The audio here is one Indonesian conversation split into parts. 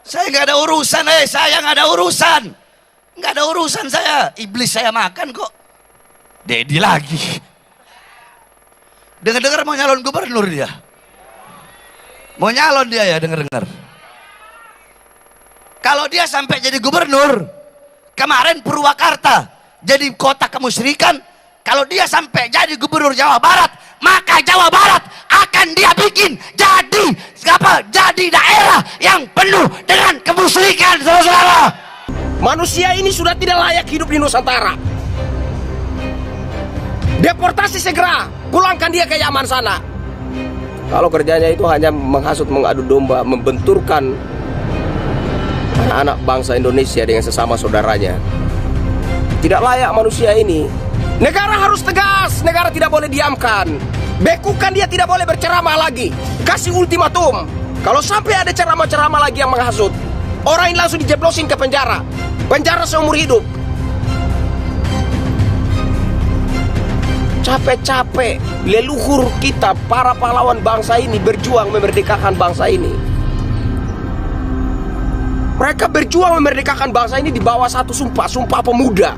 Saya nggak ada urusan, saya nggak ada urusan. Nggak ada urusan saya. Iblis saya makan kok. Dedi lagi. Dengar-dengar mau nyalon gubernur dia. Mau nyalon dia ya, dengar-dengar. Kalau dia sampai jadi gubernur, kemarin Purwakarta jadi kota kemusyrikan. Kalau dia sampai jadi gubernur Jawa Barat, maka Jawa Barat akan dia bikin jadi apa? Jadi daerah yang penuh dengan kemusyrikan, saudara-saudara. Manusia ini sudah tidak layak hidup di Nusantara. Deportasi segera, pulangkan dia ke Yaman sana. Kalau kerjanya itu hanya menghasut, mengadu domba, membenturkan anak bangsa Indonesia dengan sesama saudaranya, tidak layak manusia ini. Negara harus tegas, negara tidak boleh diamkan. Bekukan dia, tidak boleh berceramah lagi. Kasih ultimatum. Kalau sampai ada ceramah-ceramah lagi yang menghasut, orang ini langsung dijeblosin ke penjara. Penjara seumur hidup. Capek-capek leluhur kita, para pahlawan bangsa ini berjuang memerdekakan bangsa ini. Mereka berjuang memerdekakan bangsa ini di bawah satu sumpah, Sumpah Pemuda.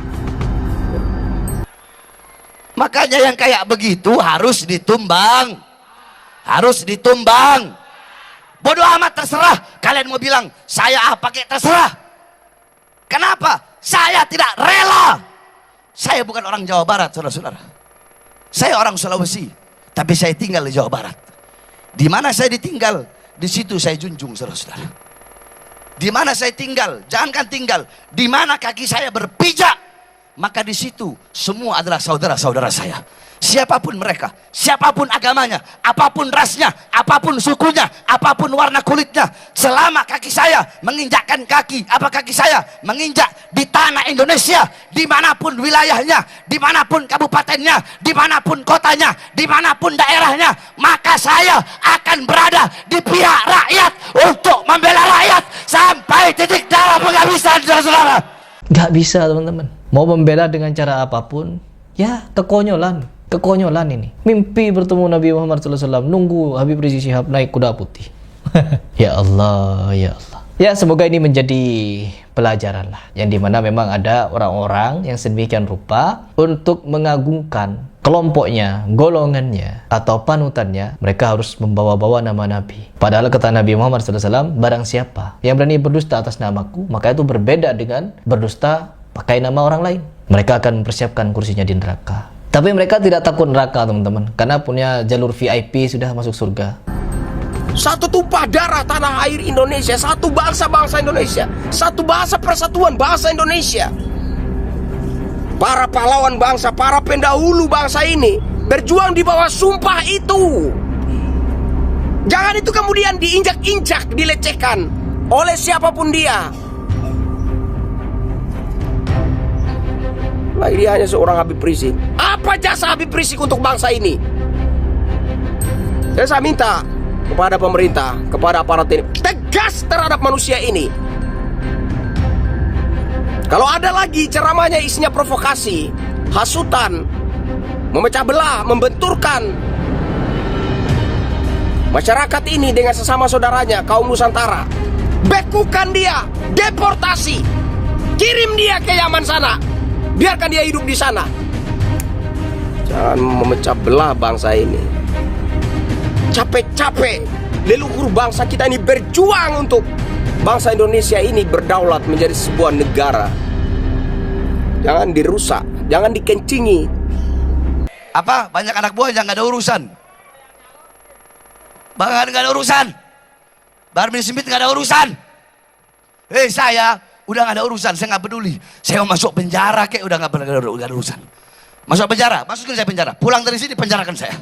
Makanya yang kayak begitu harus ditumbang. Harus ditumbang. Bodoh amat, terserah. Kalian mau bilang saya apa kek, terserah. Kenapa? Saya tidak rela. Saya bukan orang Jawa Barat, saudara-saudara. Saya orang Sulawesi, tapi saya tinggal di Jawa Barat. Di mana saya ditinggal, di situ saya junjung, saudara-saudara. Di mana saya tinggal, jangankan tinggal, di mana kaki saya berpijak, maka di situ semua adalah saudara-saudara saya. Siapapun mereka, siapapun agamanya, apapun rasnya, apapun sukunya, apapun warna kulitnya, selama kaki saya menginjakkan kaki saya menginjak di tanah Indonesia, dimanapun wilayahnya, dimanapun kabupatennya, dimanapun kotanya, dimanapun daerahnya, maka saya akan berada di pihak rakyat untuk membela rakyat sampai titik darah penghabisan, saudara-saudara. Gak bisa, teman-teman. Mau membela dengan cara apapun, ya kekonyolan ini. Mimpi bertemu Nabi Muhammad SAW, nunggu Habib Rizik Syihab naik kuda putih. Ya Allah, ya Allah. Ya, semoga ini menjadi pelajaran lah, yang dimana memang ada orang-orang yang sedemikian rupa untuk mengagungkan kelompoknya, golongannya, atau panutannya. Mereka harus membawa-bawa nama Nabi. Padahal kata Nabi Muhammad SAW, barang siapa yang berani berdusta atas namaku, maka itu berbeda dengan berdusta pakai nama orang lain. Mereka akan mempersiapkan kursinya di neraka. Tapi mereka tidak takut neraka, teman-teman, karena punya jalur VIP, sudah masuk surga. Satu tumpah darah tanah air Indonesia, satu bangsa-bangsa Indonesia, satu bahasa persatuan bangsa Indonesia. Para pahlawan bangsa, para pendahulu bangsa ini berjuang di bawah sumpah itu. Jangan itu kemudian diinjak-injak, dilecehkan oleh siapapun dia. Nah, dia hanya seorang Habib Rizik. Apa jasa Habib Rizik untuk bangsa ini? Saya minta kepada pemerintah, kepada aparat ini, tegas terhadap manusia ini. Kalau ada lagi ceramahnya isinya provokasi, hasutan, memecah belah, membenturkan masyarakat ini dengan sesama saudaranya, kaum Nusantara, bekukan dia, deportasi, kirim dia ke Yaman sana, biarkan dia hidup di sana. Jangan memecah belah bangsa ini. Capek-capek leluhur bangsa kita ini berjuang untuk bangsa Indonesia ini berdaulat menjadi sebuah negara. Jangan dirusak, jangan dikencingi. Apa? Banyak anak buah yang gak ada urusan. Bahkan gak ada urusan. Bahar bin Smith gak ada urusan. Saya udah gak ada urusan, saya gak peduli. Saya mau masuk penjara kek, udah gak ada urusan. Masuk penjara, masukin saya penjara. Pulang dari sini penjarakan saya.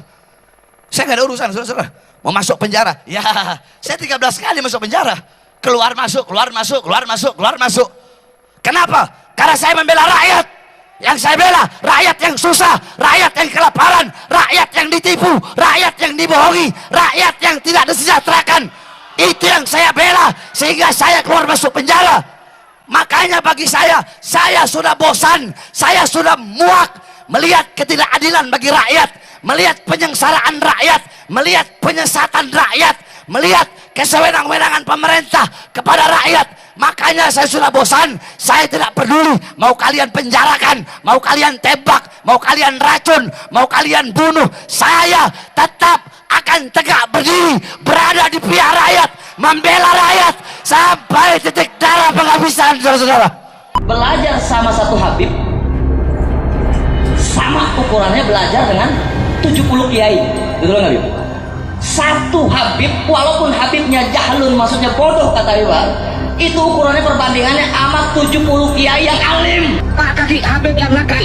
Saya gak ada urusan, saudara-saudara. Mau masuk penjara, ya saya 13 kali masuk penjara. Keluar masuk, keluar masuk, keluar masuk, keluar masuk. Kenapa? Karena saya membela rakyat. Yang saya bela, rakyat yang susah, rakyat yang kelaparan, rakyat yang ditipu, rakyat yang dibohongi, rakyat yang tidak disejahterakan. Itu yang saya bela, sehingga saya keluar masuk penjara. Makanya bagi saya sudah bosan, saya sudah muak melihat ketidakadilan bagi rakyat, melihat penyengsaraan rakyat, melihat penyesatan rakyat, melihat kesewenang-wenangan pemerintah kepada rakyat. Makanya saya sudah bosan. Saya tidak peduli mau kalian penjarakan, mau kalian tembak, mau kalian racun, mau kalian bunuh, saya tetap akan tegak berdiri, berada di pihak rakyat, membela rakyat sampai titik darah penghabisan, saudara-saudara. Belajar sama satu Habib sama ukurannya belajar dengan 70 kiai, betul nggak Habib? Satu Habib, walaupun Habibnya jahlun, maksudnya bodoh kata Iwan, itu ukurannya perbandingannya amat 70 kiai yang alim. Pak kaki Habib yang nakal,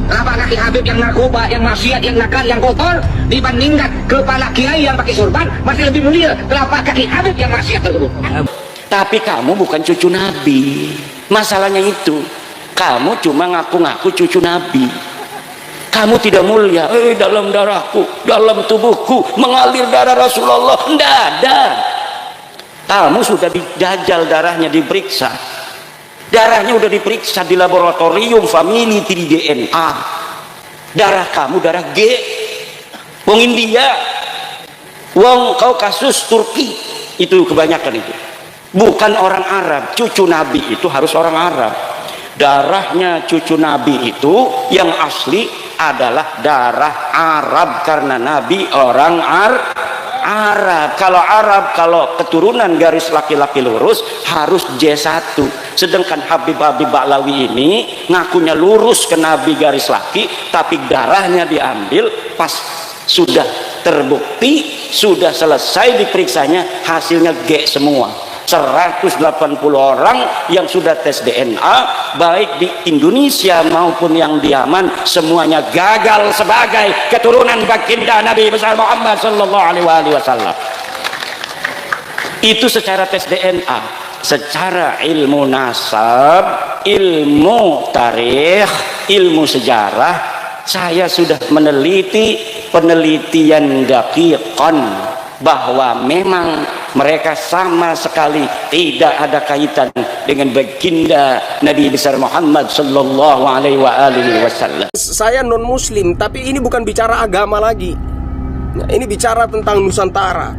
kenapa kaki Habib yang narkoba, yang maksiat, yang nakal, yang kotor dibandingkan kepala kiai yang pakai sorban masih lebih mulia telapak kaki Habib yang maksiat tersebut. Tapi kamu bukan cucu Nabi. Masalahnya itu, kamu cuma ngaku-ngaku cucu Nabi. Kamu tidak mulia. Dalam darahku, dalam tubuhku mengalir darah Rasulullah. Tidak ada. Kamu sudah dijajal darahnya, diperiksa. Darahnya sudah diperiksa di laboratorium family 3DNA. Darah kamu darah G. Wong India, wong Kaukasus, Turki, itu kebanyakan itu. Bukan orang Arab. Cucu Nabi itu harus orang Arab. Darahnya cucu Nabi itu yang asli adalah darah Arab, karena Nabi orang Arab. Kalau Arab, kalau keturunan garis laki-laki lurus harus J1. Sedangkan Habib-Habib Ba'lawi ini ngakunya lurus ke Nabi garis laki, tapi darahnya diambil pas sudah terbukti, sudah selesai diperiksanya, hasilnya G semua. 180 orang yang sudah tes DNA baik di Indonesia maupun yang di Yaman, semuanya gagal sebagai keturunan baginda Nabi besar Muhammad sallallahu alaihi wasallam. Itu secara tes DNA. Secara ilmu nasab, ilmu tarikh, ilmu sejarah, saya sudah meneliti penelitian daqiqan bahwa memang mereka sama sekali tidak ada kaitan dengan baginda Nabi besar Muhammad sallallahu alaihi wasallam. Saya non muslim, tapi ini bukan bicara agama lagi. Nah, ini bicara tentang Nusantara.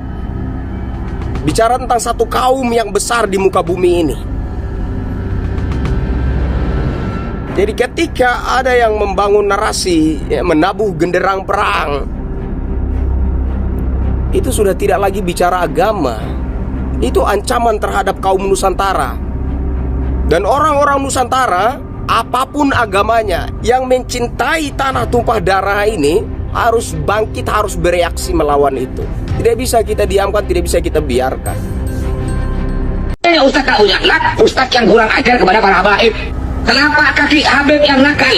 Bicara tentang satu kaum yang besar di muka bumi ini. Jadi ketika ada yang membangun narasi, menabuh genderang perang, itu sudah tidak lagi bicara agama. Itu ancaman terhadap kaum Nusantara. Dan orang-orang Nusantara, apapun agamanya, yang mencintai tanah tumpah darah ini harus bangkit, harus bereaksi melawan itu. Tidak bisa kita diamkan, tidak bisa kita biarkan. Ustaz tak ujaklah, Ustaz yang kurang ajar kepada para habaib. Kenapa kaki Habib yang nakal,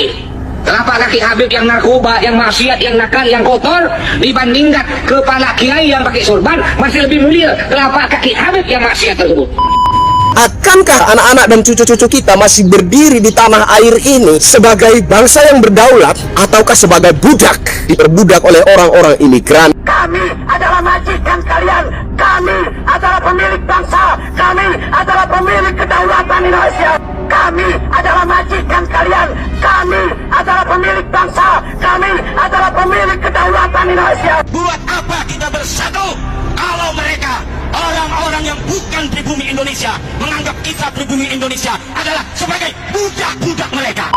kenapa kaki Habib yang narkoba, yang maksiat, yang nakal, yang kotor dibandingkan kepala kiai yang pakai sorban masih lebih mulia telapak kaki Habib yang maksiat tersebut? Akankah anak-anak dan cucu-cucu kita masih berdiri di tanah air ini sebagai bangsa yang berdaulat, ataukah sebagai budak, diperbudak oleh orang-orang imigran? Kami adalah majikan kalian, kami adalah pemilik bangsa, kami adalah pemilik kedaulatan Indonesia. Kami adalah majikan kalian, kami adalah pemilik bangsa, kami adalah pemilik kedaulatan Indonesia. Buat apa kita bersatu kalau mereka orang-orang yang bukan pribumi Indonesia menganggap kita pribumi Indonesia adalah sebagai budak-budak mereka?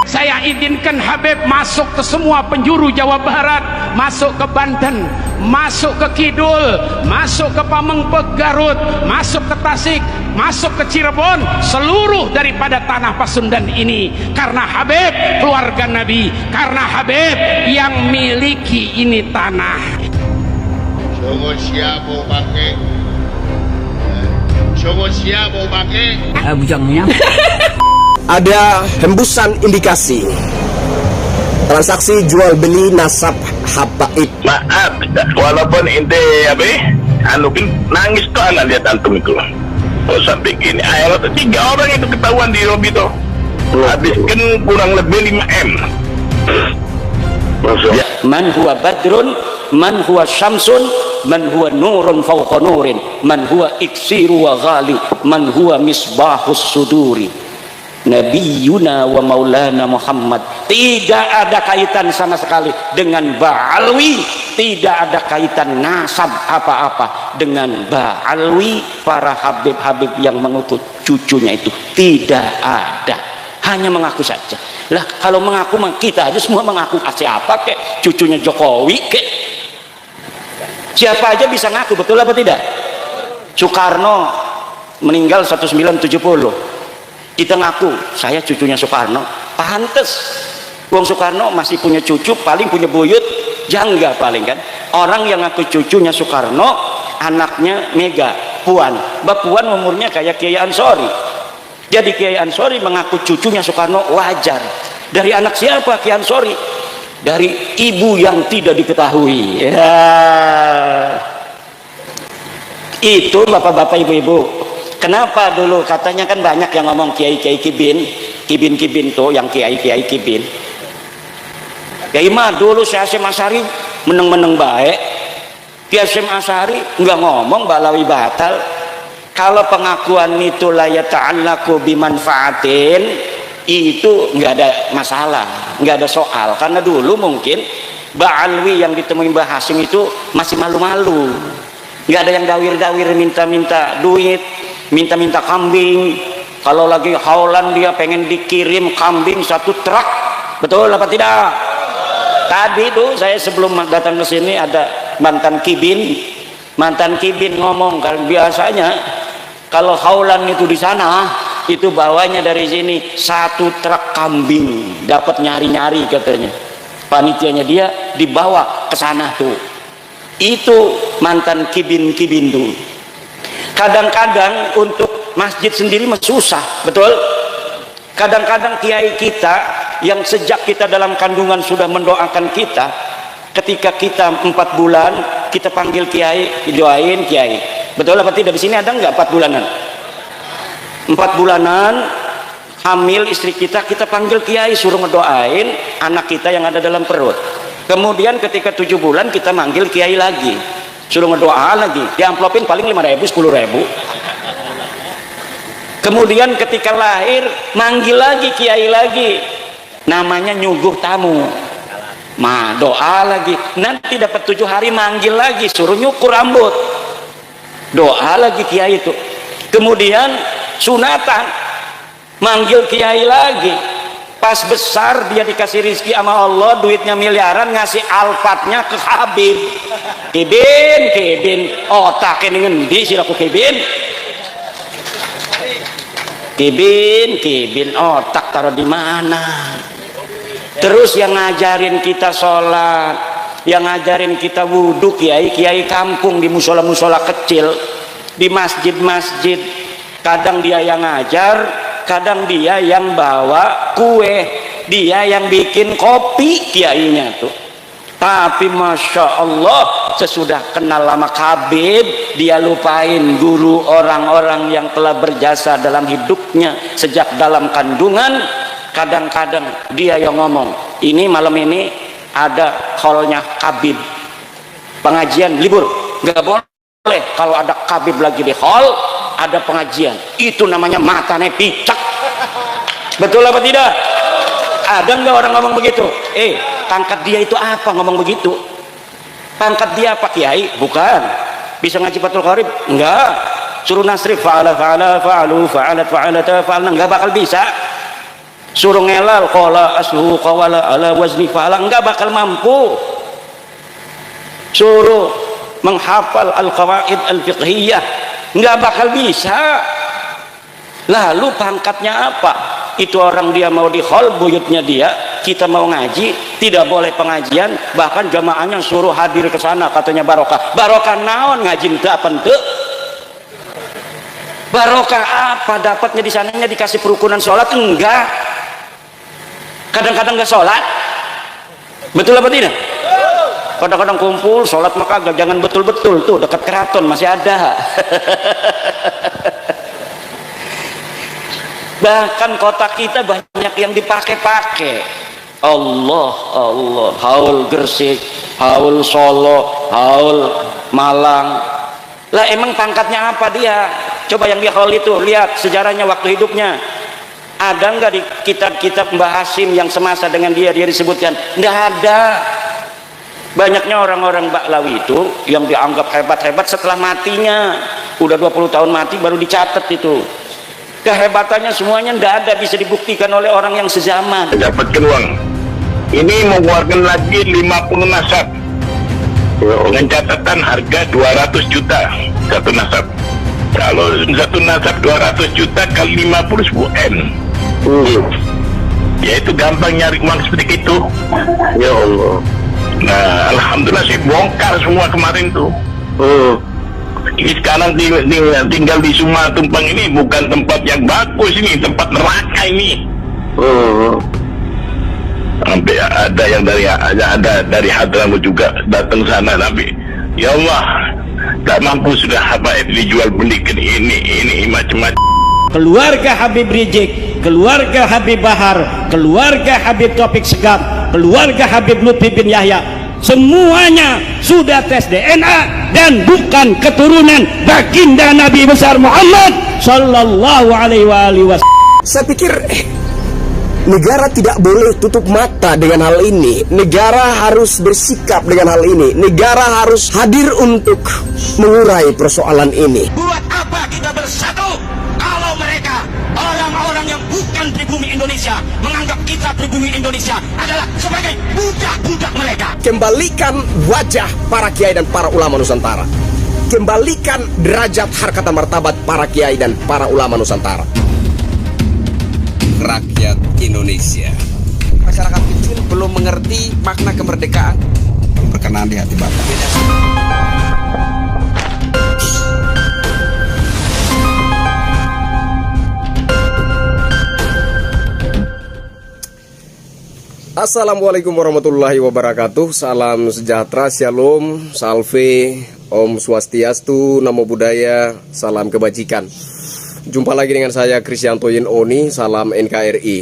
Saya izinkan Habib masuk ke semua penjuru Jawa Barat, masuk ke Banten, masuk ke Kidul, masuk ke Pamengpeuk Garut, masuk ke Tasik, masuk ke Cirebon, seluruh daripada tanah Pasundan ini. Karena Habib keluarga Nabi, karena Habib yang miliki ini tanah. Sungguh siap mau pakai, sungguh siap mau pakai. Bujangnya Ada hembusan indikasi transaksi jual beli nasab habaib. Maaf, walaupun ente anu nangis tuh anak lihat antum itu. Oh, sampai gini, akhirnya 3 orang itu ketahuan di lobby tuh. Habiskan kurang lebih 5 M. Ya. Man huwa badrun, man huwa syamsun, man huwa nurun fawqa nurin, man huwa iksiru wa ghali, man huwa misbahus suduri. Nabiyuna wa maulana Muhammad tidak ada kaitan sama sekali dengan Ba'alwi, tidak ada kaitan nasab apa-apa dengan Ba'alwi, para habib-habib yang mengutus cucunya itu tidak ada, hanya mengaku saja. Lah kalau mengaku kita aja semua mengaku, siapa kek cucunya Jokowi kek, siapa aja bisa ngaku, betul apa tidak? Soekarno meninggal 1970, kita ngaku saya cucunya Soekarno, pantes. Wong Soekarno masih punya cucu, paling punya buyut jangga paling kan. Orang yang ngaku cucunya Soekarno, anaknya Mega, Puan. Mbak Puan umurnya kayak Kiai Ansori. Jadi Kiai Ansori mengaku cucunya Soekarno wajar. Dari anak siapa Kiai Ansori? Dari ibu yang tidak diketahui. Ya. Itu bapak-bapak ibu-ibu. Kenapa dulu katanya kan banyak yang ngomong kiai-kiai kibin tuh yang kiai-kiai kibin. Ya ima dulu Syekh Hasyim Asy'ari meneng-meneng baik. Kiai Hasyim Asy'ari enggak ngomong balawi batal. Kalau pengakuan itu la yata'allaqu bimanfaatin, itu enggak ada masalah, enggak ada soal. Karena dulu mungkin Ba'alwi yang ditemui Mbah Hasyim itu masih malu-malu. Enggak ada yang dawir-dawir minta-minta duit, minta-minta kambing. Kalau lagi haulan dia pengen dikirim kambing 1 truk. Betul apa tidak? Tadi tuh saya sebelum datang ke sini ada mantan kibin ngomong, kan biasanya kalau haulan itu di sana itu bawanya dari sini 1 truk kambing, dapat nyari-nyari katanya. Panitianya dia dibawa ke sana tuh. Itu mantan kibin tuh. Kadang-kadang untuk masjid sendiri susah, betul? Kadang-kadang kiai kita yang sejak kita dalam kandungan sudah mendoakan kita, ketika kita 4 bulan kita panggil kiai, doain kiai. Betul apa tidak? Di sini ada nggak 4 bulanan? 4 bulanan hamil istri kita panggil kiai, suruh ngedoain anak kita yang ada dalam perut. Kemudian ketika 7 bulan kita manggil kiai lagi, suruh ngedoa lagi, diamplopin paling 5.000 10.000. Kemudian ketika lahir manggil lagi kiai lagi, namanya nyuguh tamu, doa lagi. Nanti dapat 7 hari manggil lagi, suruh nyukur rambut, doa lagi kiai itu. Kemudian sunatan manggil kiai lagi. Pas besar dia dikasih rizki sama Allah, duitnya miliaran, ngasih alfatnya ke Habib. Kibin otaknya ngendi sih aku kibin otak taruh di mana? Terus yang ngajarin kita sholat, yang ngajarin kita wudhu, kiai kampung di musola kecil, di masjid. Kadang dia yang ngajar, kadang dia yang bawa kue, dia yang bikin kopi kiainya tuh. Tapi Masya Allah, sesudah kenal lama Habib, dia lupain guru orang-orang yang telah berjasa dalam hidupnya sejak dalam kandungan. Kadang-kadang dia yang ngomong, ini malam ini ada hallnya Habib, pengajian libur, nggak boleh kalau ada Habib lagi di hall ada pengajian, itu namanya matanya picak. Betul apa tidak? Ada nggak orang ngomong begitu? Pangkat dia itu apa ngomong begitu? Pangkat dia apa kiai? Bukan. Bisa ngaji Fathul Qorib? Enggak. Suruh nasrif fa'ala enggak bakal bisa. Suruh ngelal qala asluhu qawala ala wazni fa'ala enggak bakal mampu. Suruh menghafal al-qawaid al-fiqhiyah enggak bakal bisa. Lalu pangkatnya apa? Itu orang dia mau di hall buyutnya dia, kita mau ngaji, tidak boleh pengajian, bahkan jamaahnya suruh hadir ke sana, katanya barokah. Barokah naon ngaji itu apa ente? Barokah apa dapatnya di sananya? Dikasih perukunan sholat? Enggak. Kadang-kadang enggak sholat. Betul apa tidak? Kadang-kadang kumpul sholat maka agak, jangan betul-betul tuh dekat keraton masih ada. Bahkan kota kita banyak yang dipakai-pakai. Allah haul Gresik, haul Solo, haul Malang. Lah emang pangkatnya apa dia? Coba yang di haul itu lihat sejarahnya waktu hidupnya. Ada nggak di kitab-kitab Mbah Hasyim yang semasa dengan dia disebutkan? Nggak ada. Banyaknya orang-orang Baklawi itu yang dianggap hebat-hebat setelah matinya. Udah 20 tahun mati baru dicatat itu. Kehebatannya semuanya nggak ada bisa dibuktikan oleh orang yang sezaman. Dapatkan uang. Ini mengeluarkan lagi 50 nasab. Dengan catatan harga 200 juta satu nasab. Kalau satu nasab 200 juta kali 50 10 M. Ya itu gampang nyari uang seperti itu. Ya Allah. Nah, alhamdulillah saya bongkar semua kemarin tuh. Ini sekarang tinggal di Suma Tumpang ini bukan tempat yang bagus, ini tempat neraka ini. Sampai ada yang dari Hadramaut juga datang sana, tapi ya Allah, tak mampu sudah habaib dijual belikan ini macam-macam. Keluarga Habib Rizik, keluarga Habib Bahar, keluarga Habib Taufik Segaf, keluarga Habib Lutfi bin Yahya, semuanya sudah tes DNA dan bukan keturunan baginda Nabi besar Muhammad sallallahu alaihi wasallam. Saya pikir negara tidak boleh tutup mata dengan hal ini. Negara harus bersikap dengan hal ini. Negara harus hadir untuk mengurai persoalan ini. Buat apa kita bersatu kalau mereka orang-orang yang bukan pribumi Indonesia menganggap kita pribumi Indonesia adalah sebagai budak-budak mereka. Kembalikan wajah para kiai dan para ulama Nusantara. Kembalikan derajat harkat dan martabat para kiai dan para ulama Nusantara. Rakyat Indonesia, masyarakat kecil belum mengerti makna kemerdekaan. Berkenan di hati Bapak. Assalamualaikum warahmatullahi wabarakatuh. Salam sejahtera, shalom, salve, om swastiastu, namo buddhaya, salam kebajikan. Jumpa lagi dengan saya Krisyanto Yin Oni, salam NKRI.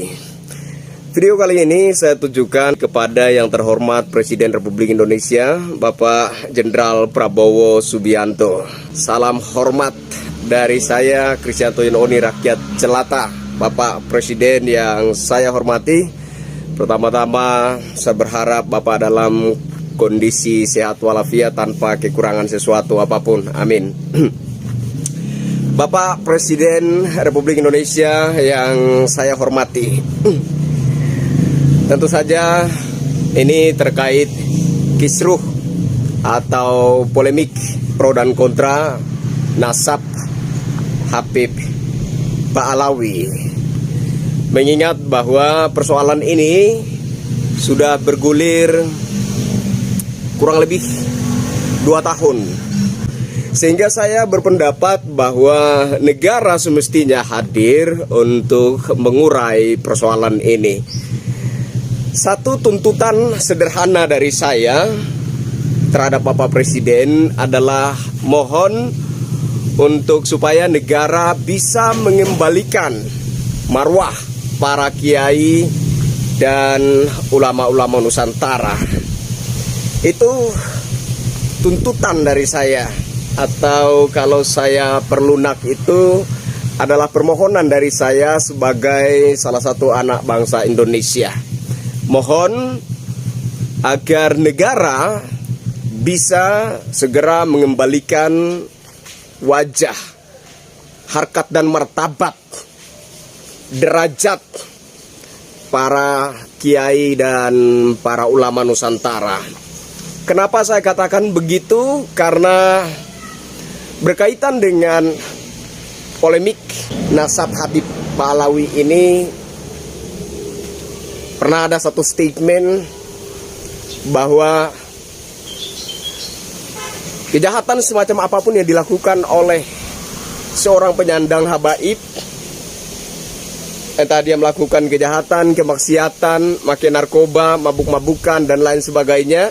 Video kali ini saya tujukan kepada yang terhormat Presiden Republik Indonesia, Bapak Jenderal Prabowo Subianto. Salam hormat dari saya Krisyanto Yin Oni, rakyat jelata. Bapak Presiden yang saya hormati, pertama-tama saya berharap Bapak dalam kondisi sehat walafiat tanpa kekurangan sesuatu apapun. Amin. Bapak Presiden Republik Indonesia yang saya hormati, tentu saja ini terkait kisruh atau polemik pro dan kontra nasab Habib Baklawi. Mengingat bahwa persoalan ini sudah bergulir kurang lebih 2 tahun. Sehingga saya berpendapat bahwa negara semestinya hadir untuk mengurai persoalan ini. Satu tuntutan sederhana dari saya terhadap Bapak Presiden adalah mohon untuk supaya negara bisa mengembalikan marwah para kiai dan ulama-ulama Nusantara. Itu tuntutan dari saya. Atau kalau saya perlunak itu adalah permohonan dari saya sebagai salah satu anak bangsa Indonesia. Mohon agar negara bisa segera mengembalikan wajah, harkat dan martabat, derajat para kiai dan para ulama Nusantara. Kenapa saya katakan begitu? Karena berkaitan dengan polemik nasab Habib Baklawi ini, pernah ada satu statement bahwa kejahatan semacam apapun yang dilakukan oleh seorang penyandang habaib, entah dia melakukan kejahatan, kemaksiatan, makan narkoba, mabuk-mabukan dan lain sebagainya,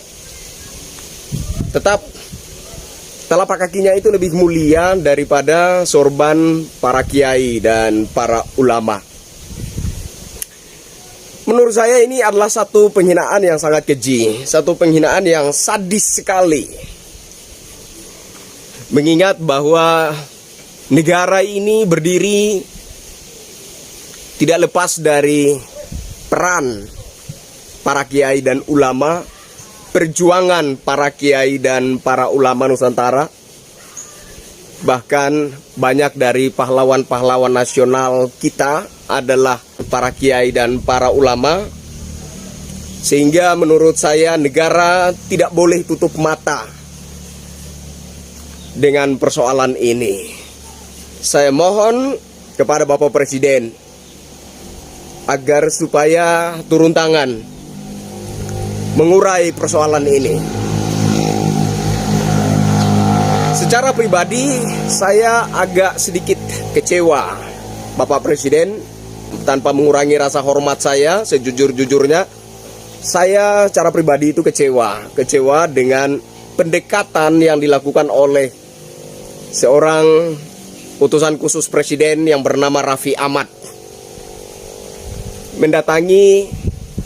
tetap telapak kakinya itu lebih mulia daripada sorban para kiai dan para ulama. Menurut saya ini adalah satu penghinaan yang sangat keji, satu penghinaan yang sadis sekali. Mengingat bahwa negara ini berdiri tidak lepas dari peran para kiai dan ulama perjuangan para kiai dan para ulama Nusantara. Bahkan banyak dari pahlawan-pahlawan nasional kita adalah para kiai dan para ulama. Sehingga menurut saya negara tidak boleh tutup mata dengan persoalan ini. Saya mohon kepada Bapak Presiden agar supaya turun tangan mengurai persoalan ini. Secara pribadi saya agak sedikit kecewa, Bapak Presiden, tanpa mengurangi rasa hormat saya sejujur-jujurnya. Saya secara pribadi itu kecewa dengan pendekatan yang dilakukan oleh seorang utusan khusus Presiden yang bernama Raffi Ahmad mendatangi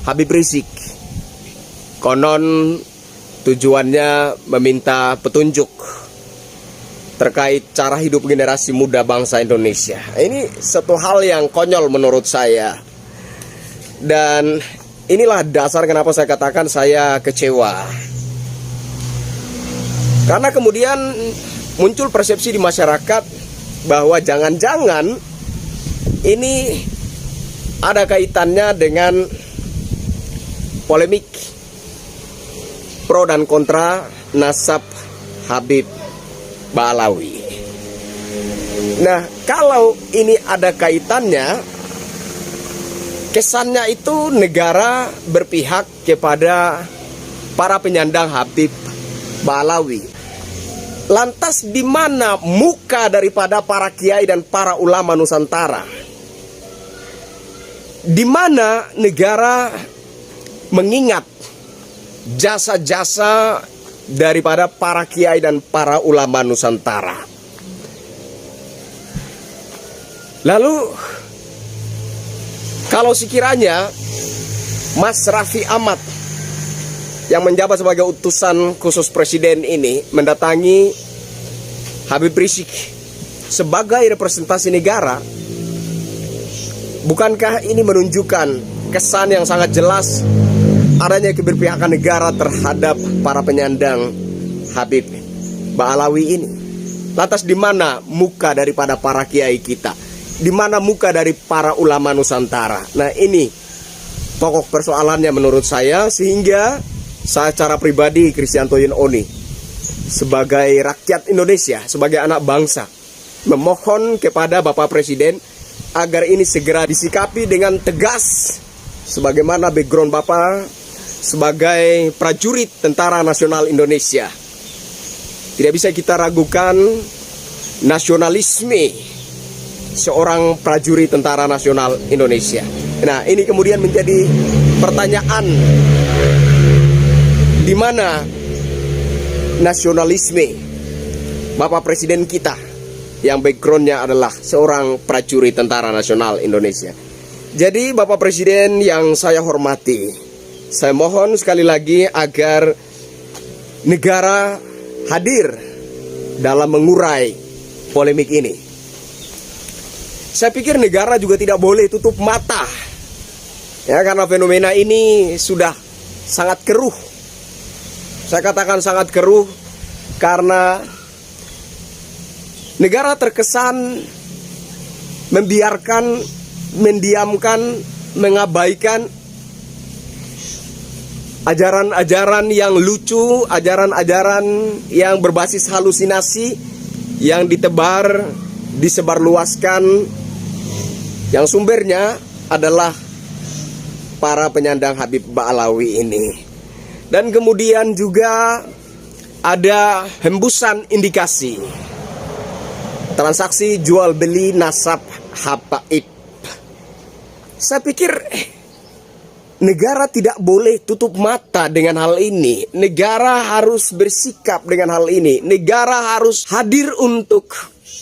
Habib Rizik. Konon tujuannya meminta petunjuk terkait cara hidup generasi muda bangsa Indonesia. Ini satu hal yang konyol menurut saya. Dan inilah dasar kenapa saya katakan saya kecewa. Karena kemudian muncul persepsi di masyarakat bahwa jangan-jangan ini ada kaitannya dengan polemik pro dan kontra nasab Habib Ba'alawi. Nah, kalau ini ada kaitannya, kesannya itu negara berpihak kepada para penyandang Habib Ba'alawi. Lantas di mana muka daripada para kiai dan para ulama Nusantara? Di mana negara mengingat jasa-jasa daripada para kiai dan para ulama Nusantara? Lalu kalau sekiranya Mas Raffi Ahmad yang menjabat sebagai utusan khusus Presiden ini mendatangi Habib Rizik sebagai representasi negara, bukankah ini menunjukkan kesan yang sangat jelas adanya keberpihakan negara terhadap para penyandang Habib Ba'alawi ini? Lantas di mana muka daripada para kiai kita? Di mana muka dari para ulama Nusantara? Nah, ini pokok persoalannya menurut saya, sehingga saya secara pribadi Kristianto Yunoni sebagai rakyat Indonesia, sebagai anak bangsa, memohon kepada Bapak Presiden agar ini segera disikapi dengan tegas, sebagaimana background Bapak sebagai prajurit Tentara Nasional Indonesia. Tidak bisa kita ragukan nasionalisme seorang prajurit Tentara Nasional Indonesia. Nah, ini kemudian menjadi pertanyaan, di mana nasionalisme Bapak Presiden kita yang backgroundnya adalah seorang prajurit Tentara Nasional Indonesia. Jadi Bapak Presiden yang saya hormati, saya mohon sekali lagi agar negara hadir dalam mengurai polemik ini. Saya pikir negara juga tidak boleh tutup mata, ya, karena fenomena ini sudah sangat keruh. Saya katakan sangat keruh karena negara terkesan membiarkan, mendiamkan, mengabaikan ajaran-ajaran yang lucu, ajaran-ajaran yang berbasis halusinasi yang ditebar, disebarluaskan, yang sumbernya adalah para penyandang Habib Ba'alawi ini. Dan kemudian juga ada hembusan indikasi transaksi jual beli nasab habaib. Saya pikir negara tidak boleh tutup mata dengan hal ini. Negara harus bersikap dengan hal ini. Negara harus hadir untuk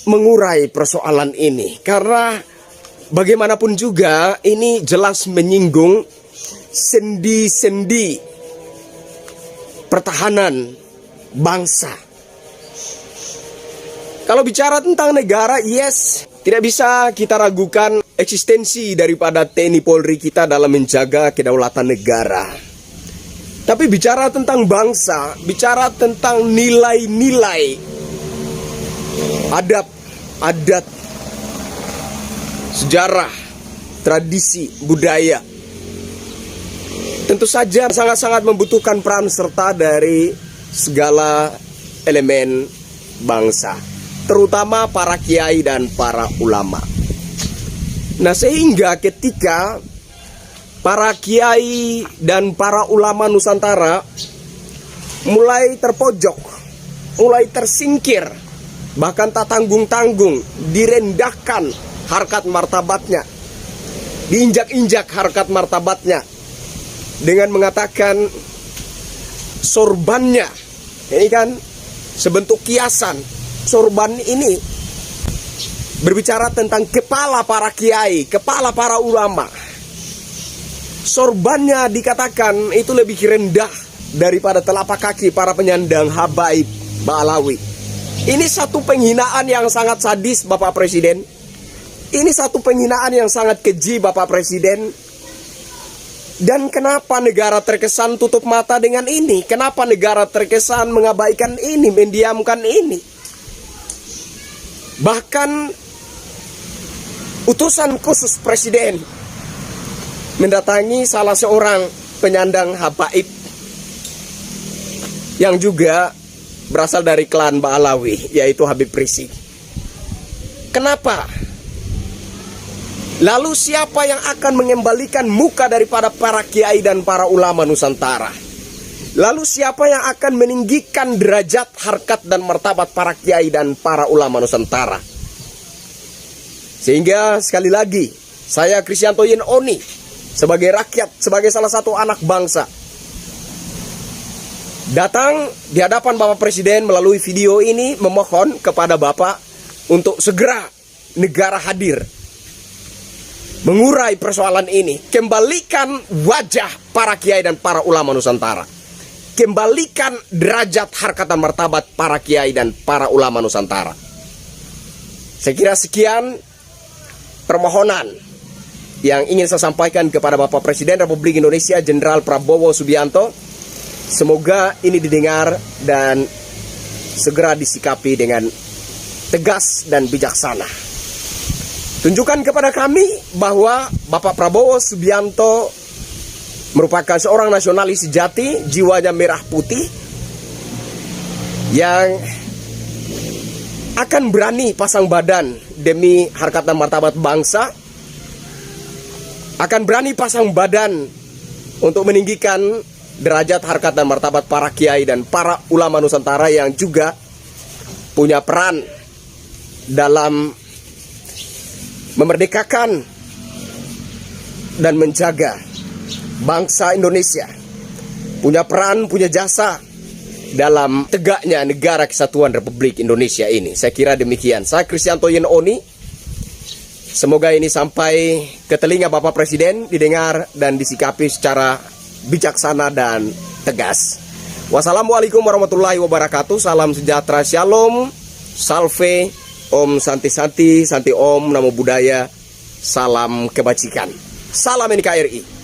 mengurai persoalan ini. Karena bagaimanapun juga ini jelas menyinggung sendi-sendi pertahanan bangsa. Kalau bicara tentang negara, yes, tidak bisa kita ragukan eksistensi daripada TNI Polri kita dalam menjaga kedaulatan negara. Tapi bicara tentang bangsa, bicara tentang nilai-nilai, adab, adat, sejarah, tradisi, budaya, tentu saja sangat-sangat membutuhkan peran serta dari segala elemen bangsa, terutama para kiai dan para ulama. Nah, sehingga ketika para kiai dan para ulama Nusantara mulai terpojok, mulai tersingkir, bahkan tak tanggung-tanggung, direndahkan harkat martabatnya, diinjak-injak harkat martabatnya dengan mengatakan sorbannya, ini kan sebentuk kiasan. Sorban ini berbicara tentang kepala para kiai, kepala para ulama. Sorbannya dikatakan itu lebih rendah daripada telapak kaki para penyandang habaib Ba'alawi. Ini satu penghinaan yang sangat sadis, Bapak Presiden. Ini satu penghinaan yang sangat keji, Bapak Presiden. Dan kenapa negara terkesan tutup mata dengan ini? Kenapa negara terkesan mengabaikan ini, mendiamkan ini? Bahkan utusan khusus Presiden mendatangi salah seorang penyandang habaib yang juga berasal dari klan Ba'alawi, yaitu Habib Rizik. Kenapa? Lalu siapa yang akan mengembalikan muka daripada para kiai dan para ulama Nusantara? Lalu siapa yang akan meninggikan derajat, harkat dan martabat para kiai dan para ulama Nusantara? Sehingga sekali lagi, saya Kristianto Yen Oni, sebagai rakyat, sebagai salah satu anak bangsa, datang di hadapan Bapak Presiden melalui video ini memohon kepada Bapak untuk segera negara hadir, mengurai persoalan ini, kembalikan wajah para kiai dan para ulama Nusantara, kembalikan derajat, harkat dan martabat para kiai dan para ulama Nusantara. Saya kira sekian permohonan yang ingin saya sampaikan kepada Bapak Presiden Republik Indonesia Jenderal Prabowo Subianto. Semoga ini didengar dan segera disikapi dengan tegas dan bijaksana. Tunjukkan kepada kami bahwa Bapak Prabowo Subianto merupakan seorang nasionalis sejati, jiwanya merah putih, yang akan berani pasang badan demi harkat dan martabat bangsa, akan berani pasang badan untuk meninggikan derajat, harkat dan martabat para kiai dan para ulama Nusantara yang juga punya peran dalam memerdekakan dan menjaga bangsa Indonesia, punya peran, punya jasa dalam tegaknya negara kesatuan Republik Indonesia ini. Saya kira demikian. Saya Kristianto Yen Oni. Semoga ini sampai ke telinga Bapak Presiden, didengar dan disikapi secara bijaksana dan tegas. Wassalamualaikum warahmatullahi wabarakatuh. Salam sejahtera, shalom, salve, om santi santi, santi om, namo buddhaya, salam kebajikan. Salam NKRI.